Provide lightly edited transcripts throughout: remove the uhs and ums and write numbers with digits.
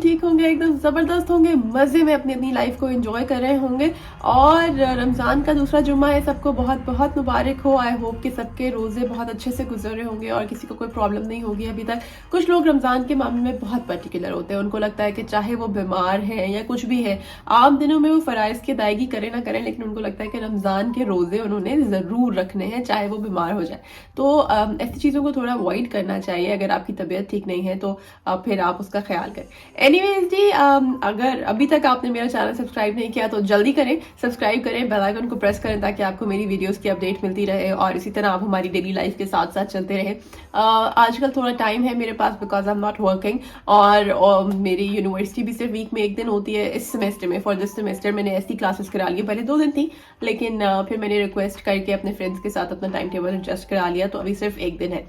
ठीक होंगे, एकदम ज़बरदस्त होंगे, मज़े में अपनी अपनी लाइफ को एंजॉय कर रहे होंगे। और रमज़ान का दूसरा जुम्मा है, सबको बहुत बहुत मुबारक हो। आई होप कि सबके रोज़े बहुत अच्छे से गुजर रहे होंगे और किसी को कोई प्रॉब्लम नहीं होगी अभी तक। कुछ लोग रमज़ान के मामले में बहुत पर्टिकुलर होते हैं, उनको लगता है कि चाहे वो बीमार है या कुछ भी है, आम दिनों में वो फ़राइज़ की अदायगी करें ना करें, लेकिन उनको लगता है कि रमज़ान के रोज़े उन्होंने ज़रूर रखने हैं, चाहे वो बीमार हो जाए। तो ऐसी चीज़ों को थोड़ा अवॉइड करना चाहिए। अगर आपकी तबीयत ठीक नहीं है तो फिर आप उसका ख्याल करें। एनीवेज जी, अगर अभी तक आपने मेरा चैनल सब्सक्राइब नहीं किया तो जल्दी करें, सब्सक्राइब करें, बेल आइकन को प्रेस करें ताकि आपको मेरी वीडियोस की अपडेट मिलती रहे और इसी तरह आप हमारी डेली लाइफ के साथ साथ चलते रहें। आजकल थोड़ा टाइम है मेरे पास because I am not working, और मेरी यूनिवर्सिटी भी सिर्फ वीक में एक दिन होती है। इस सेमेस्टर में, फॉर दिस सेमेस्टर, मैंने ऐसी क्लासेस करा ली। पहले 2 दिन थी, लेकिन फिर मैंने रिक्वेस्ट करके अपने फ्रेंड्स के साथ अपना टाइम टेबल एडजस्ट करा लिया, तो अभी सिर्फ एक दिन है।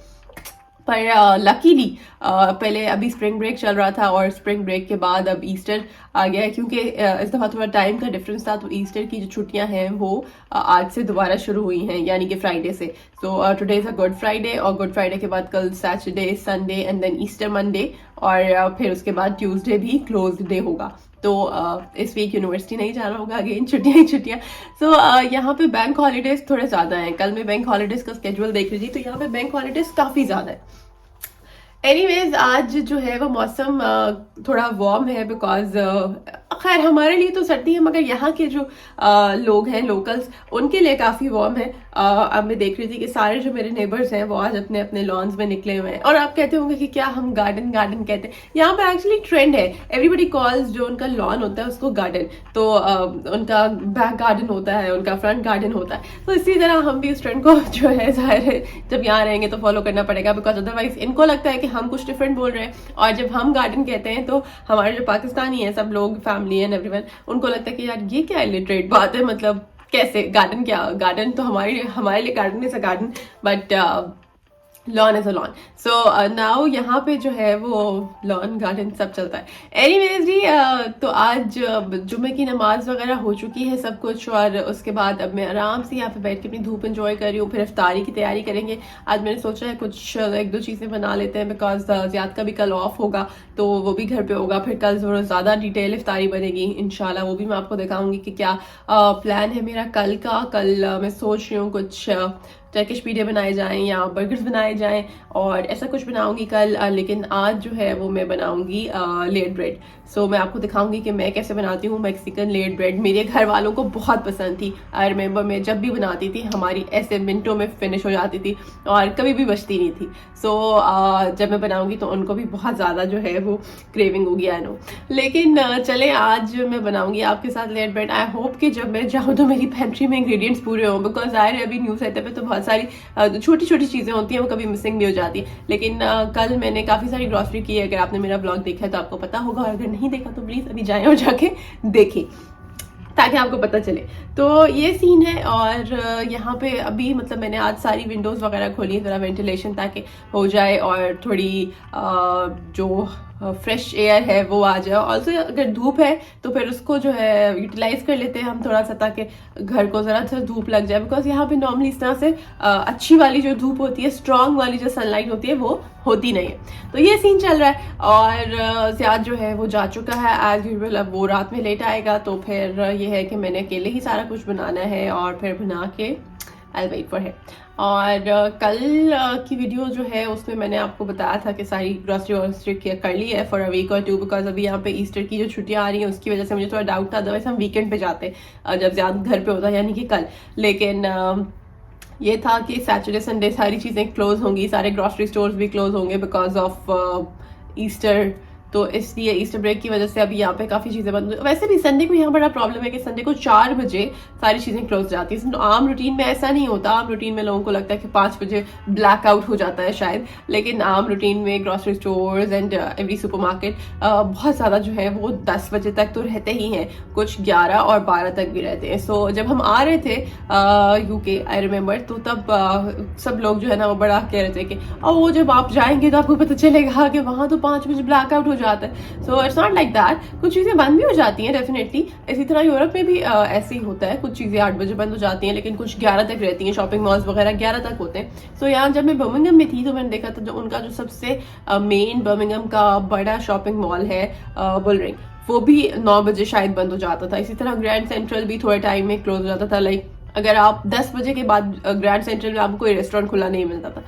पर लकीली पहले अभी स्प्रिंग ब्रेक चल रहा था और स्प्रिंग ब्रेक के बाद अब ईस्टर आ गया है, क्योंकि इस दफ़ा थोड़ा टाइम का डिफरेंस था, तो ईस्टर की जो छुट्टियां हैं वो आज से दोबारा शुरू हुई हैं, यानी कि फ्राइडे से। So today is a good Friday, और गुड फ्राइडे के बाद कल Saturday, Sunday and then Easter Monday, और फिर उसके बाद ट्यूसडे भी क्लोज डे होगा। तो इस वीक यूनिवर्सिटी नहीं जाना होगा, अगेन छुट्टियां ही छुट्टियां। सो यहाँ पे बैंक हॉलीडेज थोड़े ज़्यादा हैं। कल मैं बैंक हॉलीडेज का स्केड्यूल देख रही थी, तो यहाँ पे बैंक हॉलीडेज काफ़ी ज़्यादा है। एनीवेज, आज जो है वो मौसम थोड़ा वार्म है, बिकॉज खैर हमारे लिए तो सर्दी है, मगर यहाँ के जो लोग हैं लोकल्स, उनके लिए काफ़ी वार्म है। अब मैं देख रही थी कि सारे जो मेरे नेबर्स हैं वो आज अपने अपने लॉन्स में निकले हुए हैं। और आप कहते होंगे कि क्या हम गार्डन गार्डन कहते हैं, यहाँ पे एक्चुअली ट्रेंड है, एवरीबडी कॉल्स जो उनका लॉन होता है उसको गार्डन। तो उनका बैक गार्डन होता है, उनका फ्रंट गार्डन होता है। तो इसी तरह हम भी इस ट्रेंड को जो है ज़ाहिर है जब यहाँ रहेंगे तो फॉलो करना पड़ेगा, बिकॉज अदरवाइज इनको लगता है कि हम कुछ डिफरेंट बोल रहे हैं। और जब हम गार्डन कहते हैं तो हमारे जो पाकिस्तानी हैं सब लोग, फैमिली एंड एवरीवन, उनको लगता है कि यार ये क्या इलिटरेट बात है, मतलब कैसे गार्डन, क्या गार्डन, तो हमारे लिए garden is a garden, but lawn is a lawn. So now यहाँ पे जो है वो लॉन गार्डन सब चलता है। एनीवेज जी, तो आज जुम्मे की नमाज वगैरह हो चुकी है सब कुछ, और उसके बाद अब मैं आराम से यहाँ पे बैठ के अपनी धूप एंजॉय कर रही हूँ। फिर इफ्तारी की तैयारी करेंगे। आज मैंने सोचा है कुछ 1-2 चीज़ें बना लेते हैं, बिकॉज ज़ियाद का भी कल ऑफ होगा, तो वो भी घर पे होगा। फिर कल थोड़ा ज़्यादा डिटेल इफ्तारी बनेगी इंशाल्लाह, वो भी मैं आपको दिखाऊंगी कि क्या प्लान है मेरा कल का। कल मैं सोच रही हूँ कुछ टर्किश पीड़े बनाए जाएं या बर्गर्स बनाए जाएं, और ऐसा कुछ बनाऊंगी कल। लेकिन आज जो है वो मैं बनाऊंगी लेड ब्रेड। सो मैं आपको दिखाऊंगी कि मैं कैसे बनाती हूँ मैक्सिकन लेड ब्रेड। मेरे घर वालों को बहुत पसंद थी। आई रिमेंबर मैं जब भी बनाती थी हमारी ऐसे मिनटों में फिनिश हो जाती थी और कभी भी बचती नहीं थी। सो जब मैं बनाऊंगी तो उनको भी बहुत ज़्यादा जो है वो क्रेविंग होगी, आई नो। लेकिन चले, आज मैं बनाऊंगी आपके साथ लेड ब्रेड। आई होप कि जब मैं जाऊँ तो मेरी पेंट्री में इंग्रेडिएंट्स पूरे हों, बिकॉज आए अभी न्यू सेटअप है तो बहुत सारी छोटी छोटी चीज़ें होती हैं वो कभी मिसिंग भी हो जाती है। लेकिन कल मैंने काफ़ी सारी ग्रॉसरी की है। अगर आपने मेरा ब्लॉग देखा है तो आपको पता होगा, और अगर नहीं देखा तो प्लीज़ अभी जाएं और जाके देखें ताकि आपको पता चले। तो ये सीन है। और यहाँ पे अभी मतलब मैंने आज सारी विंडोज़ वगैरह खोली है, थोड़ा वेंटिलेशन ताकि हो जाए और थोड़ी जो फ्रेश एयर है वो आ जाए। ऑल्सो अगर धूप है तो फिर उसको जो है यूटिलाइज कर लेते हैं हम थोड़ा सा, ताकि घर को ज़रा सा धूप लग जाए, बिकॉज यहाँ पे नॉर्मली इस तरह से अच्छी वाली जो धूप होती है, स्ट्रॉन्ग वाली जो सनलाइट होती है, वो होती नहीं है। तो ये सीन चल रहा है। और ज़ियाद जो है वो जा चुका है एज यूजुअल, अब वो रात में लेट आएगा, तो फिर ये है कि मैंने अकेले ही सारा कुछ बनाना है, और फिर बना के आई वेट फॉर है। और कल की वीडियो जो है उसमें मैंने आपको बताया था कि सारी ग्रॉसरी वॉसरी कर ली है फॉर अ वीक और 2, बिकॉज अभी यहाँ पे ईस्टर की जो छुट्टियाँ आ रही हैं उसकी वजह से मुझे थोड़ा डाउट था। अदरवाइज हम वीकेंड पे जाते जब ज़्यादा घर पे होता, यानी कि कल। लेकिन ये था कि सैटरडे संडे सारी चीज़ें क्लोज होंगी, सारे ग्रॉसरी स्टोर्स भी क्लोज होंगे बिकॉज ऑफ ईस्टर। तो इसलिए ईस्टर ब्रेक की वजह से अभी यहाँ पे काफ़ी चीज़ें बंद। वैसे भी संडे को यहाँ बड़ा प्रॉब्लम है कि संडे को 4 बजे सारी चीज़ें क्लोज जाती हैं। आम रूटीन में ऐसा नहीं होता। आम रूटीन में लोगों को लगता है कि 5 बजे ब्लैक आउट हो जाता है शायद, लेकिन आम रूटीन में grocery stores and every supermarket बहुत ज़्यादा जो है वो 10 बजे तक तो रहते ही हैं, कुछ 11 और 12 तक भी रहते हैं। सो जब हम आ रहे थे यूके, आई रिमेम्बर, तो तब सब लोग जो है ना वो बड़ा कह रहे थे कि वो जब आप जाएंगे तो आपको पता चलेगा कि वहाँ तो 5 बजे ब्लैक आउट हो जाता है। सो इट्स नॉट लाइक दैट, कुछ चीज़ें बंद भी हो जाती हैं डेफिनेटली। इसी तरह यूरोप में भी ऐसे ही होता है, कुछ चीज़ें 8 बजे बंद हो जाती हैं लेकिन कुछ 11 तक रहती हैं, शॉपिंग मॉल्स वगैरह 11 तक होते हैं। सो यहाँ जब मैं बर्मिंघम में थी तो मैंने देखा था जो उनका जो सबसे मेन बर्मिंघम का बड़ा शॉपिंग मॉल है बुलरिंग, वो भी 9 बजे शायद बंद हो जाता था। इसी तरह ग्रैंड सेंट्रल भी थोड़े टाइम में क्लोज हो जाता था। लाइक अगर आप 10 बजे के बाद ग्रैंड सेंट्रल में आपको कोई रेस्टोरेंट खुला नहीं मिलता था।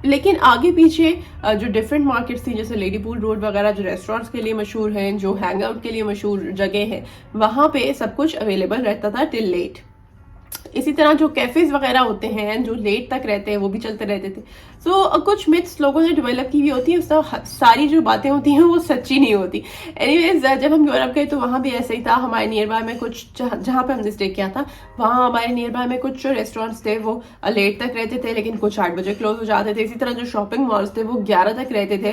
लेकिन आगे पीछे जो डिफरेंट मार्केट्स थी, जैसे लेडीपूल रोड वगैरह जो रेस्टोरेंट्स के लिए मशहूर हैं, जो हैंग आउट के लिए मशहूर जगह है, वहाँ पे सब कुछ अवेलेबल रहता था टिल लेट। इसी तरह जो कैफेज वगैरह होते हैं जो लेट तक रहते हैं वो भी चलते रहते थे। कुछ मिथ्स लोगों ने डेवलप की हुई होती है, सारी जो बातें होती हैं वो सच्ची नहीं होती। एनीवेज जब हम यूरोप गए तो वहाँ भी ऐसे ही था। हमारे नियर बाय में कुछ जहाँ पे हमने स्टे किया था वहाँ हमारे नियर बाय में कुछ जो रेस्टोरेंट्स थे वो लेट तक रहते थे लेकिन कुछ 8 बजे क्लोज हो जाते थे। इसी तरह जो शॉपिंग मॉल्स थे वो 11 तक रहते थे।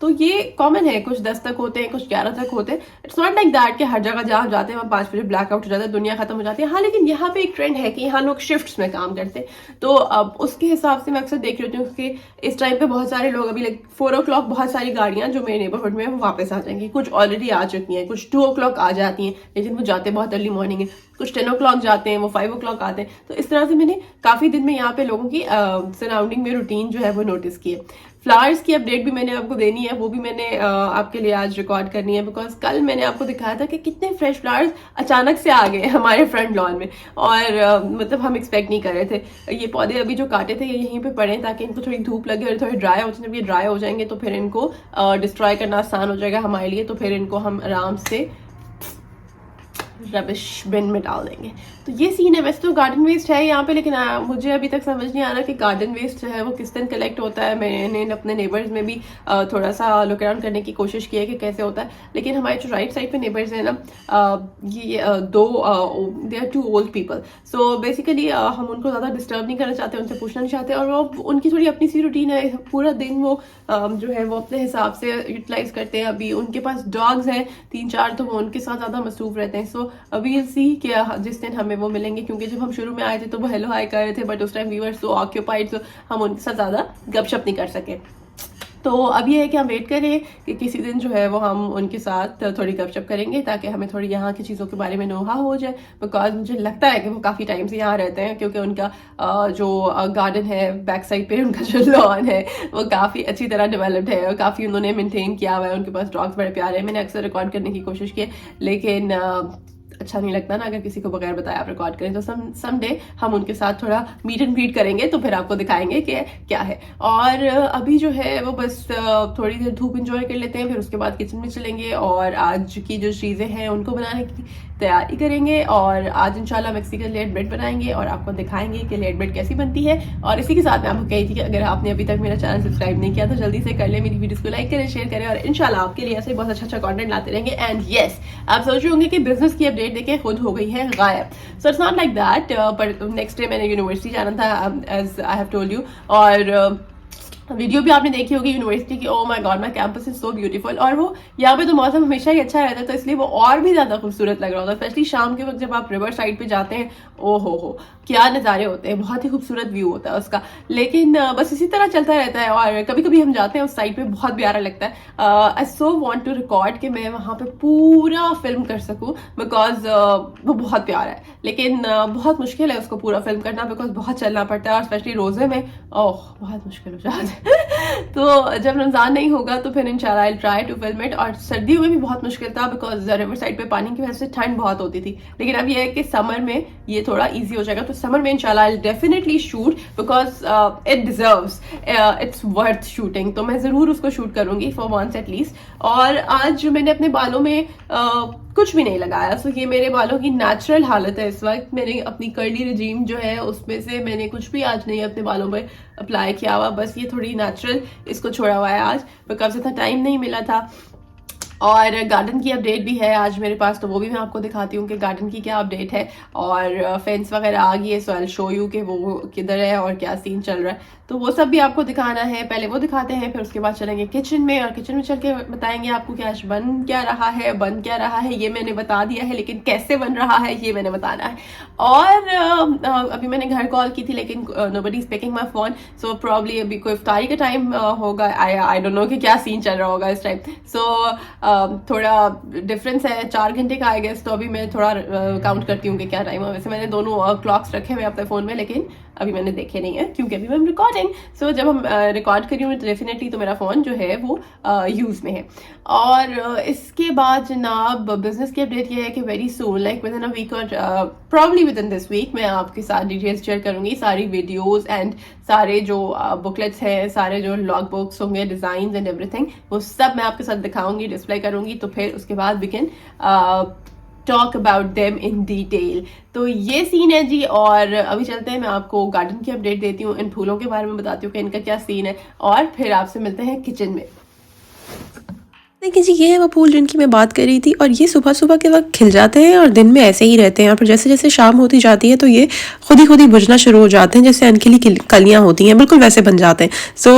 तो ये कॉमन है, कुछ 10 तक होते हैं, कुछ 11 तक होते हैं। इट्स नॉट लाइक दैट कि हर जगह जहाँ जाते हैं वहाँ 5 बजे ब्लैकआउट हो जाता है, दुनिया खत्म हो जाती है। हाँ, लेकिन यहाँ पे एक ट्रेंड है कि यहाँ लोग शिफ्ट्स में काम करते हैं। तो अब उसके हिसाब से मैं अक्सर देख रही हूँ कि इस टाइम पे बहुत सारे लोग अभी लाइक 4 o'clock बहुत सारी गाड़ियां जो मेरे नेबरहुड में वो वापस आ जाएंगी। कुछ ऑलरेडी आ चुकी हैं, कुछ 2 o'clock आ जाती हैं लेकिन वो जाते बहुत अर्ली मॉर्निंग है। कुछ 10 o'clock जाते हैं, वो 5 o'clock आते हैं। तो इस तरह से मैंने काफी दिन में यहाँ पे लोगों की सराउंडिंग में रूटीन जो है वो नोटिस की है। फ्लावर्स की अपडेट भी मैंने आपको देनी है, वो भी मैंने आपके लिए आज रिकॉर्ड करनी है, बिकॉज कल मैंने आपको दिखाया था कि कितने फ्रेश फ्लावर्स अचानक से आ गए हमारे फ्रंट लॉन में और मतलब हम एक्सपेक्ट नहीं कर रहे थे। ये पौधे अभी जो काटे थे ये यहीं पे पड़े ताकि इनको थोड़ी धूप लगे और थोड़ी ड्राई हो जाए। जब ये ड्राई हो जाएंगे तो फिर इनको डिस्ट्रॉय करना आसान हो जाएगा हमारे लिए, तो फिर इनको हम आराम से रबिश बिन में डाल देंगे। तो ये सीन है। वैसे तो गार्डन वेस्ट है यहाँ पे, लेकिन मुझे अभी तक समझ नहीं आ रहा कि गार्डन वेस्ट जो है वो किस दिन कलेक्ट होता है। मैंने अपने नेबर्स में भी थोड़ा सा लुक अराउंड करने की कोशिश की है कि कैसे होता है, लेकिन हमारे जो राइट साइड पे नेबर्स हैं ना, ये they are too old people. So basically हम उनको ज़्यादा डिस्टर्ब नहीं करना चाहते, उनसे पूछना नहीं चाहते, और वो उनकी थोड़ी अपनी सी रूटीन है। पूरा दिन वो जो है वो अपने हिसाब से यूटिलाइज करते हैं। अभी उनके पास डॉग्स हैं 3-4, तो वो उनके साथ ज़्यादा मसरूफ रहते हैं। सो वील सी कि जिस दिन हमें वो मिलेंगे, क्योंकि जब हम शुरू में आए थे तो वो हेलो हाय कर रहे थे, बट उस time we were so occupied, so हम उनके साथ ज़्यादा गपशप नहीं कर सके। तो अब ये है कि हम वेट करें कि किसी दिन जो है वो हम उनके साथ थोड़ी गपशप करेंगे ताकि हमें थोड़ी यहाँ की चीज़ों के बारे में नोहा हो जाए। बिकॉज मुझे लगता है कि वो काफ़ी टाइम से यहाँ रहते हैं, क्योंकि उनका जो गार्डन है बैक साइड पे, उनका जो लॉन है वो काफ़ी अच्छी तरह डेवलप्ड है और काफ़ी उन्होंने मेंटेन किया हुआ है। उनके पास डॉग्स बड़े प्यारे हैं। मैंने अक्सर रिकॉर्ड करने की कोशिश की, लेकिन अच्छा नहीं लगता ना अगर किसी को बगैर बताए आप रिकॉर्ड करें। तो समडे हम उनके साथ थोड़ा मीट एंड ग्रीट करेंगे, तो फिर आपको दिखाएंगे कि क्या है। और अभी जो है वो बस थोड़ी देर धूप एंजॉय कर लेते हैं, फिर उसके बाद किचन में चलेंगे और आज की जो चीज़ें हैं उनको बनाने की तैयारी करेंगे। और आज इंशाल्लाह मैक्सिकन लेड ब्रेड बनाएंगे और आपको दिखाएंगे कि लेड ब्रेड कैसी बनती है। और इसी के साथ मैं आपको कही थी कि अगर आपने अभी तक मेरा चैनल सब्सक्राइब नहीं किया तो जल्दी से कर ले, मेरी वीडियोस को लाइक करें, शेयर करें, और इंशाल्लाह आपके लिए ऐसे बहुत अच्छा कंटेंट लाते रहेंगे। एंड येस, आप सोच रहे होंगे कि बिजनेस की अपडेट देके खुद हो गई है गायब। So it's not like that, but next day मैंने यूनिवर्सिटी जाना था, as I have told you, और वीडियो भी आपने देखी होगी यूनिवर्सिटी की। Oh my god, my campus is so beautiful. और वो यहाँ पे तो मौसम हमेशा ही अच्छा रहता है, तो इसलिए वो और भी ज्यादा खूबसूरत लग रहा होता है, स्पेशली शाम के वक्त जब आप रिवर साइड पे जाते हैं। ओ हो क्या नज़ारे होते हैं, बहुत ही खूबसूरत व्यू होता है उसका। लेकिन बस इसी तरह चलता रहता है, और कभी कभी हम जाते हैं उस साइड पे, बहुत प्यारा लगता है। आई सो वॉन्ट टू रिकॉर्ड कि मैं वहाँ पे पूरा फिल्म कर सकूँ, बिकॉज वो बहुत प्यारा है। लेकिन बहुत मुश्किल है उसको पूरा फिल्म करना, बिकॉज बहुत चलना पड़ता है, और स्पेशली रोजे में ओह बहुत मुश्किल हो जाता है। तो जब रमजान नहीं होगा तो फिर इंशाल्लाह I try to film it. और सर्दियों में भी बहुत मुश्किल था, बिकॉज रिवर साइड पे पानी की वजह से ठंड बहुत होती थी। लेकिन अब ये है कि समर में ये थोड़ा इजी हो जाएगा, तो समर में इंशाल्लाह I definitely shoot, because it deserves, it's worth shooting. तो मैं जरूर उसको शूट करूंगी फॉर वंस एटलीस्ट। और आज मैंने अपने बालों में कुछ भी नहीं लगाया। सो ये मेरे बालों की नेचुरल हालत है इस वक्त। मैंने अपनी कर्ली रिजीम जो है उसमें से मैंने कुछ भी आज नहीं अपने बालों में अप्लाई किया हुआ, बस ये थोड़ी नेचुरल इसको छोड़ा हुआ है आज, बिकॉज इतना टाइम नहीं मिला था। और गार्डन की अपडेट भी है आज मेरे पास, तो वो भी मैं आपको दिखाती हूँ कि गार्डन की क्या अपडेट है। और फेंस वगैरह आ गई है, सो आई शो यू कि वो किधर है और क्या सीन चल रहा है, तो वो सब भी आपको दिखाना है। पहले वो दिखाते हैं, फिर उसके बाद चलेंगे किचन में, और किचन में चल के बताएंगे आपको कि आज बन क्या रहा है। बन क्या रहा है ये मैंने बता दिया है, लेकिन कैसे बन रहा है ये मैंने बताना है। और अभी मैंने घर कॉल की थी, लेकिन nobody is picking my phone, so probably अभी कोई इफ्तारी का टाइम होगा, आई डोंट नो कि क्या सीन चल रहा होगा इस टाइम। सो थोड़ा डिफरेंस है 4 घंटे का आई गेस, तो अभी मैं थोड़ा काउंट करती हूँ कि क्या टाइम है। वैसे मैंने दोनों क्लॉक्स रखे हुए अपने फ़ोन में, लेकिन अभी मैंने देखे नहीं है क्योंकि अभी मैं रिकॉर्डिंग। सो जब हम रिकॉर्ड कर रही हूँ तो डेफिनेटली तो मेरा फ़ोन जो है वो यूज़ में है। और इसके बाद जनाब बिजनेस की अपडेट ये है कि very soon, like within a week और probably within this week, मैं आपके साथ डिटेल्स शेयर करूंगी, सारी वीडियोस एंड सारे जो बुकलेट्स हैं, सारे जो लॉग बुक्स होंगे, डिज़ाइन एंड एवरीथिंग, वो सब मैं आपके साथ दिखाऊंगी, डिस्प्ले करूंगी। तो फिर उसके बाद we can talk about them in detail. तो ये सीन है जी। और अभी चलते हैं, मैं आपको गार्डन की अपडेट देती हूँ, इन फूलों के बारे में बताती हूँ कि इनका क्या सीन है, और फिर आपसे मिलते हैं किचन में। देखिए जी, ये है वो फूल जिनकी मैं बात कर रही थी, और ये सुबह सुबह के वक्त खिल जाते हैं और दिन में ऐसे ही रहते हैं, और फिर जैसे जैसे शाम होती जाती है तो ये खुद ही बुझना शुरू हो जाते हैं, जैसे अनखिली कलियां होती हैं, बिल्कुल वैसे बन जाते हैं। So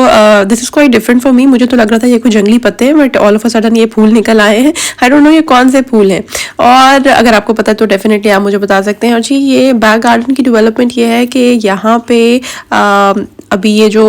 this is quite different for me. मुझे तो लग रहा था ये कोई जंगली पत्ते हैं, but all of a sudden ये फूल निकल आए हैं। आई डोंट नो ये कौन से फूल हैं, और अगर आपको पता है तो डेफिनेटली आप मुझे बता सकते हैं। और जी, ये बैक गार्डन की डेवलपमेंट ये है कि यहाँ पे अभी ये जो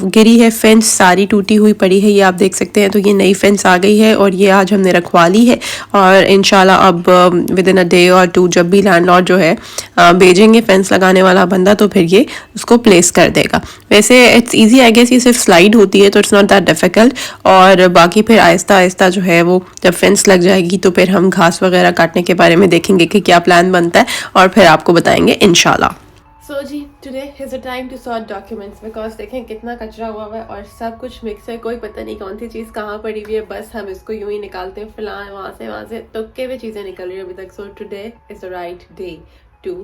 गिरी है फेंस सारी टूटी हुई पड़ी है, ये आप देख सकते हैं। तो ये नई फेंस आ गई है और ये आज हमने रखवा ली है, और इंशाल्लाह अब विद इन अ डे और 2 जब भी लैंडलॉर्ड जो है भेजेंगे फेंस लगाने वाला बंदा, तो फिर ये उसको प्लेस कर देगा। वैसे इट्स ईजी आई गेस, ये सिर्फ स्लाइड होती है तो इट्स नॉट दैट डिफिकल्ट। और बाकी फिर आहिस्ता आहिस्ता जो है वो जब फेंस लग जाएगी तो फिर हम घास वगैरह काटने के बारे में देखेंगे कि क्या प्लान बनता है, और फिर आपको बताएंगे इंशाल्लाह। सो जी, today is a time to sort documents, because देखें कितना कचरा हुआ हुआ है और सब कुछ मिक्स है, कोई पता नहीं कौन सी चीज़ कहाँ पड़ी हुई है, बस हम इसको यूं ही निकालते हैं, फिलहाल वहाँ से तुक्के में चीज़ें निकल रही है अभी तक। So today is the right day to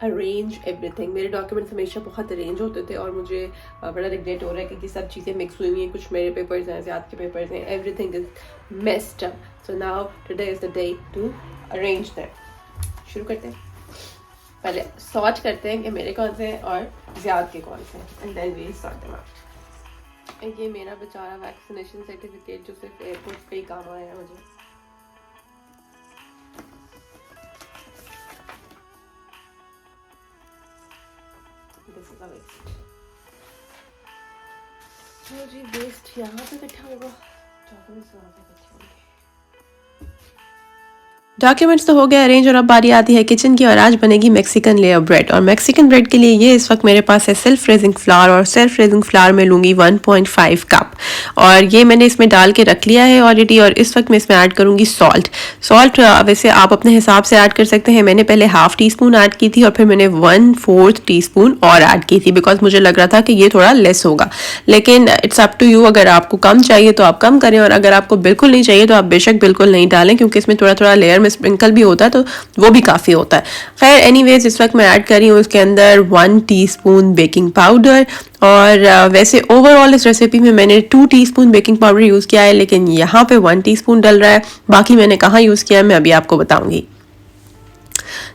arrange everything. मेरे डॉक्यूमेंट्स हमेशा बहुत अरेंज होते थे और मुझे बड़ा रिग्रेट हो रहा है कि सब चीज़ें मिक्स हुई हुई हैं, कुछ मेरे पेपर्स हैं, ज़्यादा के पेपर्स हैं, everything is messed up. So now today is the day to arrange that. शुरू करते हैं, पहले सॉर्ट करते हैं कि मेरे कौन से हैं और ज़ियाद के कौन से हैं, and then we sort them out. ये मेरा बेचारा वैक्सीनेशन सर्टिफिकेट जो सिर्फ एयरपोर्ट पे ही काम आया है मुझे। This is a waste. तो जी वेस्ट यहाँ पे इकट्ठा होगा, डॉक्यूमेंट्स वहाँ पे इकट्ठे होंगे। डॉक्यूमेंट्स तो हो गया अरेंज, और अब बारी आती है किचन की, और आज बनेगी मैक्सिकन लेयर ब्रेड। और मैक्सिकन ब्रेड के लिए ये इस वक्त मेरे पास है सेल्फ रेजिंग फ्लावर, और सेल्फ रेजिंग फ्लावर में लूँगी 1.5 कप, और ये मैंने इसमें डाल के रख लिया है ऑलरेडी। और इस वक्त मैं इसमें ऐड करूँगी सॉल्ट वैसे आप अपने हिसाब से ऐड कर सकते हैं। मैंने पहले ½ टीस्पून ऐड की थी, और फिर मैंने 1/4 टीस्पून और ऐड की थी, बिकॉज मुझे लग रहा था कि ये थोड़ा लेस होगा, लेकिन इट्स अप टू यू। अगर आपको कम चाहिए तो आप कम करें, और अगर आपको बिल्कुल नहीं चाहिए तो आप बेशक बिल्कुल नहीं डालें, क्योंकि इसमें थोड़ा थोड़ा लेयर में स्प्रिंकल भी होता है तो वो भी काफ़ी होता है। खैर एनीवेज, इस वक्त मैं ऐड कर रही हूँ इसके अंदर 1 टीस्पून बेकिंग पाउडर। और वैसे ओवरऑल इस रेसिपी में मैंने 2 टीस्पून बेकिंग पाउडर यूज़ किया है, लेकिन यहाँ पे 1 टीस्पून डल रहा है। बाकी मैंने कहाँ यूज़ किया है मैं अभी आपको बताऊंगी।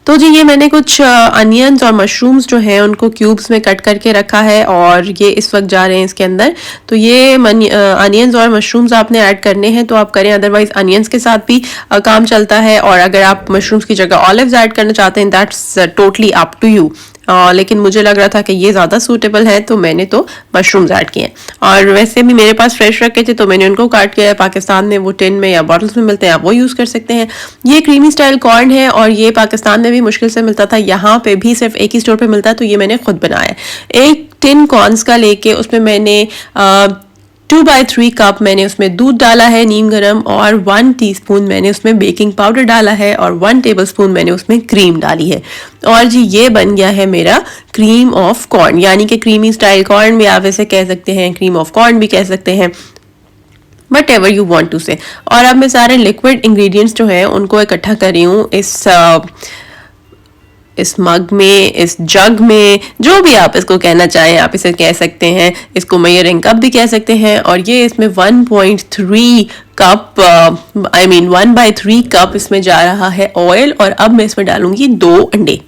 तो जी, ये मैंने कुछ अनियंस और मशरूम्स जो हैं उनको क्यूब्स में कट करके रखा है, और ये इस वक्त जा रहे हैं इसके अंदर। तो ये अनियंस और मशरूम्स आपने ऐड करने हैं तो आप करें, अदरवाइज अनियंस के साथ भी काम चलता है, और अगर आप मशरूम्स की जगह ऑलिव्स ऐड करना चाहते हैं that's totally up to you. लेकिन मुझे लग रहा था कि ये ज़्यादा सूटेबल है तो मैंने तो मशरूम्स ऐड किए हैं। और वैसे भी मेरे पास फ्रेश रखे थे तो मैंने उनको काट किया है। पाकिस्तान में वो टिन में या बॉटल्स में मिलते हैं, आप वो यूज़ कर सकते हैं। ये क्रीमी स्टाइल कॉर्न है, और ये पाकिस्तान में भी मुश्किल से मिलता था, यहाँ पे भी सिर्फ एक ही स्टोर पे मिलता है, तो ये मैंने खुद बनाया है। एक टिन कॉर्न्स का लेके उसमें मैंने 2/3 कप मैंने उसमें दूध डाला है नीम गरम, और 1 टीस्पून मैंने उसमें बेकिंग पाउडर डाला है, और 1 टेबलस्पून मैंने उसमें क्रीम डाली है। और जी, ये बन गया है मेरा क्रीम ऑफ कॉर्न, यानी कि क्रीमी स्टाइल कॉर्न भी आप वैसे कह सकते हैं, क्रीम ऑफ कॉर्न भी कह सकते हैं, whatever you want to say. और अब मैं सारे लिक्विड इंग्रेडिएंट्स जो हैं उनको इकट्ठा कर रही हूँ इस इस मग में, इस जग में, जो भी आप इसको कहना चाहें आप इसे कह सकते हैं। इसको मेजरिंग कप भी कह सकते हैं। और ये इसमें 1.3 कप 1/3 कप इसमें जा रहा है ऑयल। और अब मैं इसमें डालूंगी 2 अंडे।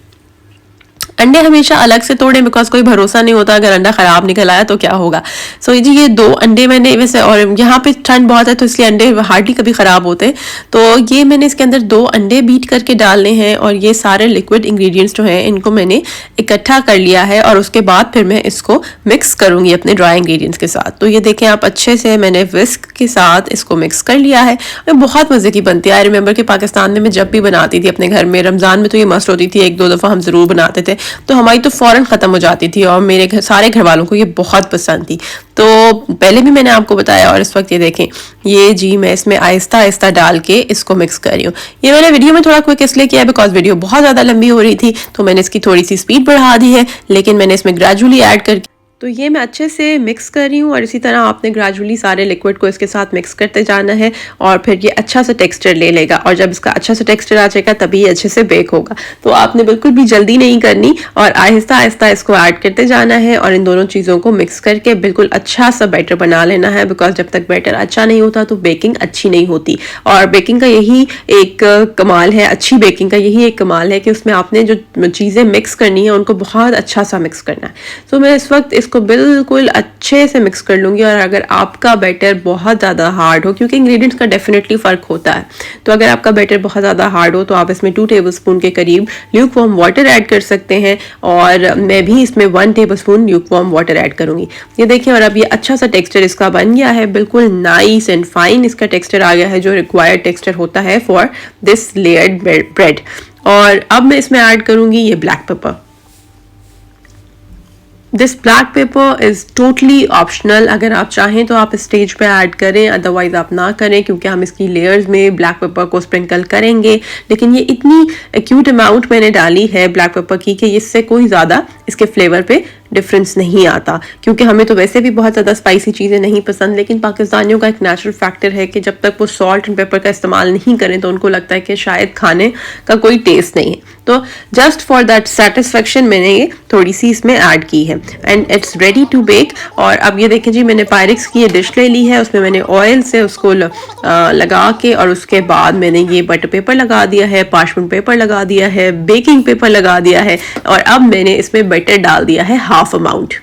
अंडे हमेशा अलग से तोड़ें, बिकॉज कोई भरोसा नहीं होता अगर अंडा खराब निकल आया तो क्या होगा। सो जी ये 2 अंडे मैंने वैसे, और यहाँ पे ठंड बहुत है तो इसलिए अंडे हार्डली कभी खराब होते, तो ये मैंने इसके अंदर 2 अंडे बीट करके डालने हैं। और ये सारे लिक्विड इंग्रेडिएंट्स जो हैं इनको मैंने इकट्ठा कर लिया है और उसके बाद फिर मैं इसको मिक्स करूंगी अपने ड्राई इंग्रेडिएंट्स के साथ। तो ये देखें आप, अच्छे से मैंने विस्क के साथ इसको मिक्स कर लिया है। और बहुत मजे की बनती है। आई रिमेंबर कि पाकिस्तान में मैं जब भी बनाती थी अपने घर में, रमजान में तो ये मस्त होती थी, 1-2 दफा हम जरूर बनाते थे, तो हमारी तो फौरन खत्म हो जाती थी और मेरे सारे घर वालों को ये बहुत पसंद थी। तो पहले भी मैंने आपको बताया। और इस वक्त ये देखें, ये जी मैं इसमें आहिस्ता आहिस्ता डाल के इसको मिक्स कर रही हूँ। ये मैंने वीडियो में थोड़ा क्विक इसलिए किया है बिकॉज वीडियो बहुत ज़्यादा लंबी हो रही थी, तो मैंने इसकी थोड़ी सी स्पीड बढ़ा दी है, लेकिन मैंने इसमें ग्रेजुअली ऐड करके, तो ये मैं अच्छे से मिक्स कर रही हूँ। और इसी तरह आपने ग्रेजुअली सारे लिक्विड को इसके साथ मिक्स करते जाना है और फिर ये अच्छा सा टेक्सचर ले लेगा। और जब इसका अच्छा सा टेक्सचर आ जाएगा तभी ये अच्छे से बेक होगा। तो आपने बिल्कुल भी जल्दी नहीं करनी और आहिस्ता आहिस्ता इसको ऐड करते जाना है और इन दोनों चीज़ों को मिक्स करके बिल्कुल अच्छा सा बैटर बना लेना है। बिकॉज जब तक बैटर अच्छा नहीं होता तो बेकिंग अच्छी नहीं होती। और बेकिंग का यही एक कमाल है, अच्छी बेकिंग का यही एक कमाल है कि उसमें आपने जो चीज़ें मिक्स करनी है उनको बहुत अच्छा सा मिक्स करना है। तो मैं इस वक्त इसको बिल्कुल अच्छे से मिक्स कर लूँगी। और अगर आपका बैटर बहुत ज़्यादा हार्ड हो, क्योंकि इंग्रेडिएंट्स का डेफिनेटली फ़र्क होता है, तो अगर आपका बैटर बहुत ज़्यादा हार्ड हो तो आप इसमें 2 टेबलस्पून के करीब ल्यूकवार्म वाटर ऐड कर सकते हैं। और मैं भी इसमें 1 टेबलस्पून ल्यूकवार्म वाटर ऐड करूँगी। ये देखिए, और अब ये अच्छा सा टेक्सचर इसका बन गया है, बिल्कुल नाइस एंड फाइन इसका टेक्सचर आ गया है, जो रिक्वायर्ड टेक्सचर होता है फॉर दिस लेयर्ड ब्रेड। और अब मैं इसमें ऐड करूँगी ये black pepper. This black pepper is totally optional. अगर आप चाहें तो आप स्टेज पे ऐड करें, अदरवाइज आप ना करें, क्योंकि हम इसकी लेयर्स में ब्लैक पेपर को स्प्रिंकल करेंगे। लेकिन ये इतनी एक्यूट अमाउंट मैंने डाली है ब्लैक पेपर की कि इससे कोई ज़्यादा इसके फ्लेवर पे डिफरेंस नहीं आता, क्योंकि हमें तो वैसे भी बहुत ज़्यादा स्पाइसी चीज़ें नहीं पसंद। लेकिन पाकिस्तानियों का एक नेचुरल फैक्टर है कि जब तक वो सॉल्ट एंड पेपर का इस्तेमाल नहीं करें तो उनको लगता है कि शायद खाने का कोई टेस्ट नहीं है। तो जस्ट फॉर दैट सेटिस्फेक्शन मैंने ये थोड़ी सी इसमें ऐड की है and it's ready to bake. और अब ये देखें जी, मैंने पायरेक्स की ये डिश ले ली है, उसमें मैंने ऑयल से उसको लगा के और उसके बाद मैंने ये बटर पेपर लगा दिया है, पार्चमेंट पेपर लगा दिया है, बेकिंग पेपर लगा दिया है। और अब मैंने इसमें बटर डाल दिया है हाफ अमाउंट।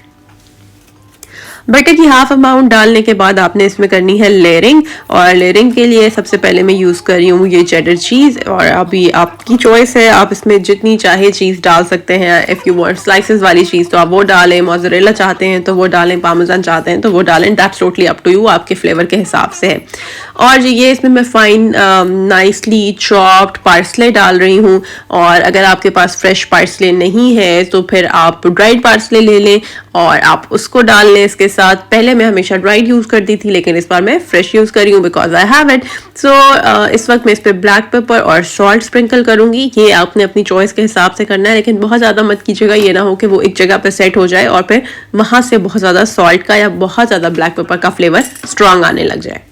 बटर की हाफ अमाउंट डालने के बाद आपने इसमें करनी है लेयरिंग। और लेयरिंग के लिए सबसे पहले मैं यूज़ कर रही हूँ ये चेडर चीज़। और अभी आपकी चॉइस है, आप इसमें जितनी चाहे चीज़ डाल सकते हैं। इफ़ यू वांट स्लाइसेस वाली चीज़ तो आप वो डालें, मोज़रेला चाहते हैं तो वो डालें, पार्मेजान चाहते हैं तो वो डालें। That's totally up to you, आपके फ्लेवर के हिसाब से है। और ये इसमें मैं फाइन नाइसली चॉप्ड पार्सले डाल रही हूँ। और अगर आपके पास फ्रेश पार्सले नहीं है तो फिर आप ड्राइड पार्सले ले लें और आप उसको डाल लें इसके साथ। पहले मैं हमेशा ड्राइड यूज़ करती थी, लेकिन इस बार मैं फ्रेश यूज़ कर रही हूँ बिकॉज आई हैव इट। सो इस वक्त मैं इस पर ब्लैक पेपर और सॉल्ट स्प्रिंकल करूँगी। ये आपने अपनी चॉइस के हिसाब से करना है, लेकिन बहुत ज़्यादा मत कीजिएगा, ये ना हो कि वो एक जगह पर सेट हो जाए और फिर वहाँ से बहुत ज़्यादा सॉल्ट का या बहुत ज़्यादा ब्लैक पेपर का फ्लेवर स्ट्रॉन्ग आने लग जाए।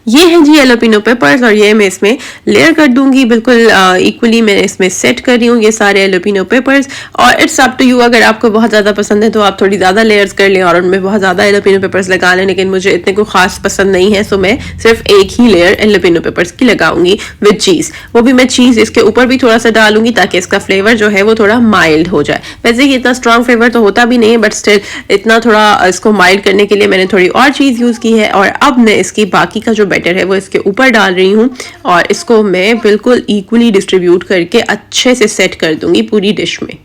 ये है जी एलोपिनो पेपर्स और ये मैं इसमें लेयर कर दूंगी बिल्कुल इक्वली। मैं इसमें सेट कर रही हूँ ये सारे एलोपिनो पेपर्स। और इट्स अप टू यू, अगर आपको बहुत ज़्यादा पसंद है तो आप थोड़ी ज़्यादा लेयर्स कर लें और उनमें बहुत ज़्यादा एलोपिनो पेपर्स लगा लें, लेकिन मुझे इतने को खास पसंद नहीं है, सो मैं सिर्फ एक ही लेयर एलोपिनो पेपर्स की लगाऊंगी विद चीज़। वो भी मैं चीज़ इसके ऊपर भी थोड़ा सा डालूंगी ताकि इसका फ्लेवर जो है वो थोड़ा माइल्ड हो जाए। वैसे ही इतना स्ट्रॉन्ग फ्लेवर तो होता भी नहीं है, बट स्टिल इतना थोड़ा इसको माइल्ड करने के लिए मैंने थोड़ी और चीज़ यूज़ की है। और अब मैं इसकी बाकी का जो बैटर है वो इसके ऊपर डाल रही हूँ और इसको मैं बिल्कुल इक्वली डिस्ट्रीब्यूट करके अच्छे से सेट कर दूंगी पूरी डिश में।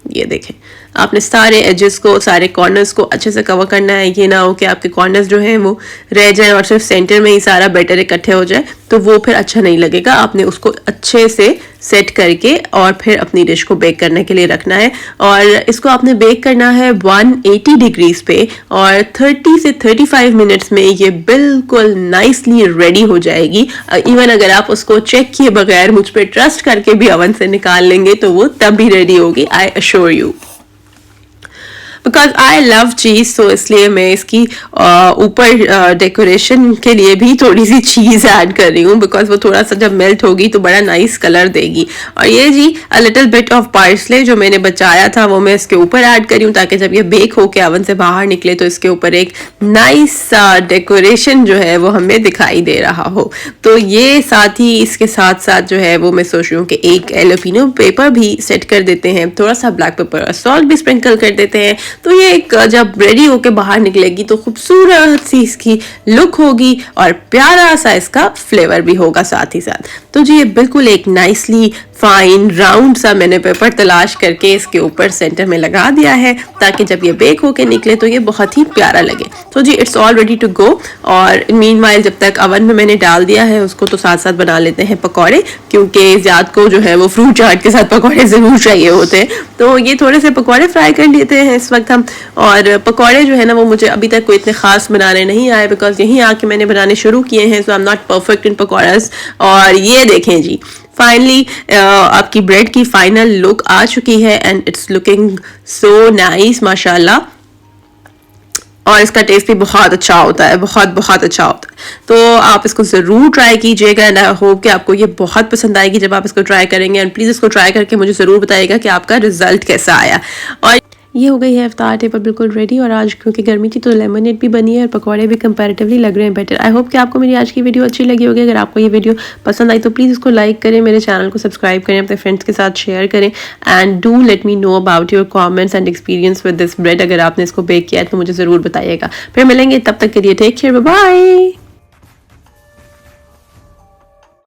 ये देखें, आपने सारे एजेस को, सारे कॉर्नर्स को अच्छे से कवर करना है। ये ना हो कि आपके कॉर्नर्स जो हैं वो रह जाए और सिर्फ सेंटर में ही सारा बैटर इकट्ठे हो जाए, तो वो फिर अच्छा नहीं लगेगा। आपने उसको अच्छे से सेट करके और फिर अपनी डिश को बेक करने के लिए रखना है। और इसको आपने बेक करना है 180 डिग्रीज पे और 30 से 35 मिनट्स में ये बिल्कुल नाइसली रेडी हो जाएगी। इवन अगर आप उसको चेक किए बगैर मुझ पे ट्रस्ट करके भी ओवन से निकाल लेंगे तो वो तब भी रेडी होगी, I assure you. Because I love cheese, तो इसलिए मैं इसकी ऊपर डेकोरेशन के लिए भी थोड़ी सी चीज़ ऐड कर रही हूँ, बिकॉज वो थोड़ा सा जब मेल्ट होगी तो बड़ा नाइस कलर देगी। और ये जी a little bit of parsley जो मैंने बचाया था वो मैं इसके ऊपर ऐड करी हूँ, ताकि जब ये बेक होके ओवन से बाहर निकले तो इसके ऊपर एक नाइस डेकोरेशन जो है वो हमें दिखाई दे रहा हो। तो ये साथ ही इसके साथ साथ जो है वो मैं सोच रही हूँ कि एक एलोपिनो पेपर भी सेट कर देते हैं, थोड़ा सा ब्लैक पेपर और सॉल्ट भी स्प्रिंकल कर देते हैं, तो ये एक जब रेडी होके बाहर निकलेगी तो खूबसूरत सी इसकी लुक होगी और प्यारा सा इसका फ्लेवर भी होगा साथ ही साथ। तो जी ये बिल्कुल एक नाइसली फाइन राउंड सा मैंने पेपर तलाश करके इसके ऊपर सेंटर में लगा दिया है, ताकि जब ये बेक होके निकले तो ये बहुत ही प्यारा लगे। तो जी it's all ready to go. और मीनवाइल जब तक अवन में मैंने डाल दिया है उसको, तो साथ साथ बना लेते हैं पकौड़े, क्योंकि ज़्यादा को जो है वो फ्रूट चाट के साथ पकौड़े ज़रूर चाहिए होते हैं। तो ये थोड़े से पकौड़े फ्राई कर लेते हैं इस वक्त हम। और पकौड़े जो है ना वो मुझे अभी तक कोई इतने खास बनाने नहीं आए, बिकॉज यहीं आके मैंने बनाने शुरू किए हैं, so I am not perfect in pakoras. और ये देखें जी फाइनली आपकी ब्रेड की फाइनल लुक आ चुकी है and it's looking so nice माशाल्लाह। और इसका टेस्ट भी बहुत अच्छा होता है, बहुत बहुत अच्छा होता है। तो आप इसको ज़रूर ट्राई कीजिएगा एंड आई होप कि आपको ये बहुत पसंद आएगी जब आप इसको ट्राई करेंगे। एंड प्लीज़ इसको ट्राई करके मुझे ज़रूर बताइएगा कि आपका रिजल्ट कैसा आया। और ये हो गई है इफ्तार टेबल बिल्कुल रेडी। और आज क्योंकि गर्मी थी तो लेमनेड भी बनी है और पकौड़े भी कंपैरेटिवली लग रहे हैं बेटर। आई होप कि आपको मेरी आज की वीडियो अच्छी लगी होगी। अगर आपको ये वीडियो पसंद आई तो प्लीज़ इसको लाइक करें, मेरे चैनल को सब्सक्राइब करें, अपने फ्रेंड्स के साथ शेयर करें and do let me know about your comments and experience with this bread. अगर आपने इसको बेक किया है तो मुझे ज़रूर बताइएगा। फिर मिलेंगे, तब तक के लिए टेक केयर, बाय बाय।